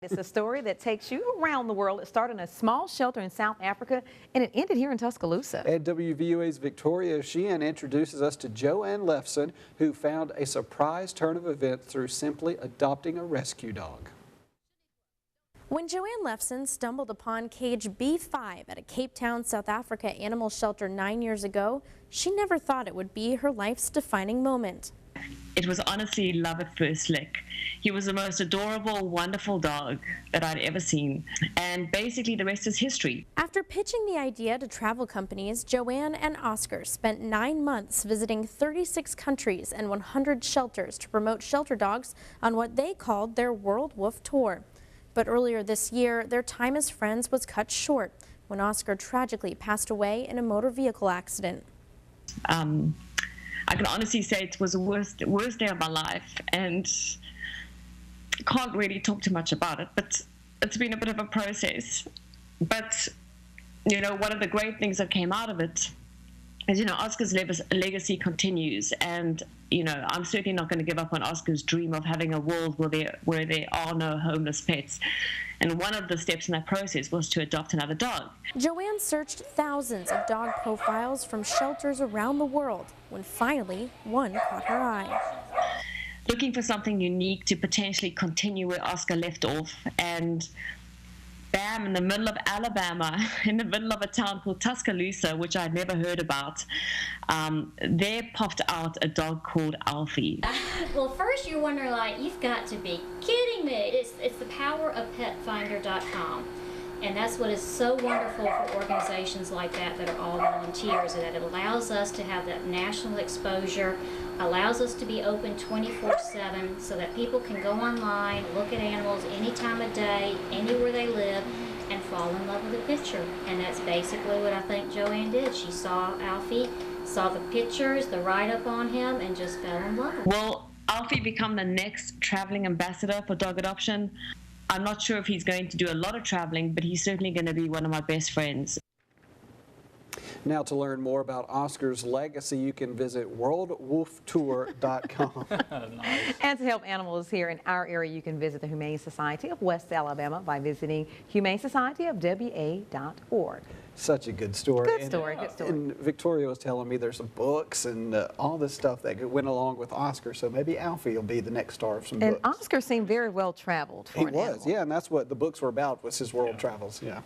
It's a story that takes you around the world. It started in a small shelter in South Africa, and it ended here in Tuscaloosa. And WVUA's Victoria Sheehan introduces us to Joanne Lefson, who found a surprise turn of events through simply adopting a rescue dog. When Joanne Lefson stumbled upon cage B5 at a Cape Town, South Africa animal shelter 9 years ago, she never thought it would be her life's defining moment. It was honestly love at first lick. He was the most adorable, wonderful dog that I'd ever seen. And basically the rest is history. After pitching the idea to travel companies, Joanne and Oscar spent 9 months visiting 36 countries and 100 shelters to promote shelter dogs on what they called their World Wolf Tour. But earlier this year, their time as friends was cut short when Oscar tragically passed away in a motor vehicle accident. I can honestly say it was the worst day of my life, and can't really talk too much about it, but it's been a bit of a process. But, you know, one of the great things that came out of it is, you know, Oscar's legacy continues, and, you know, I'm certainly not going to give up on Oscar's dream of having a world where there are no homeless pets. And one of the steps in that process was to adopt another dog. Joanne searched thousands of dog profiles from shelters around the world when finally one caught her eye. Looking for something unique to potentially continue where Oscar left off, and bam, in the middle of Alabama, in the middle of a town called Tuscaloosa, which I'd never heard about, there popped out a dog called Alfie. Well, first you're wondering, like, you've got to be kidding me. It's the power of petfinder.com. And that's what is so wonderful for organizations like that are all volunteers, and that it allows us to have that national exposure, allows us to be open 24/7 so that people can go online, look at animals any time of day, anywhere they live, and fall in love with a picture. And that's basically what I think Joanne did. She saw Alfie, saw the pictures, the write-up on him, and just fell in love. Will Alfie become the next traveling ambassador for dog adoption? I'm not sure if he's going to do a lot of traveling, but he's certainly going to be one of my best friends. Now, to learn more about Oscar's legacy, you can visit worldwolftour.com. Nice. And to help animals here in our area, you can visit the Humane Society of West Alabama by visiting humanesocietyofwa.org. Such a good story. Good story, good story. And Victoria was telling me there's some books and all this stuff that went along with Oscar, so maybe Alfie will be the next star of some books. And Oscar seemed very well traveled for He an was, animal. yeah, and that's what the books were about, was his world travels, yeah.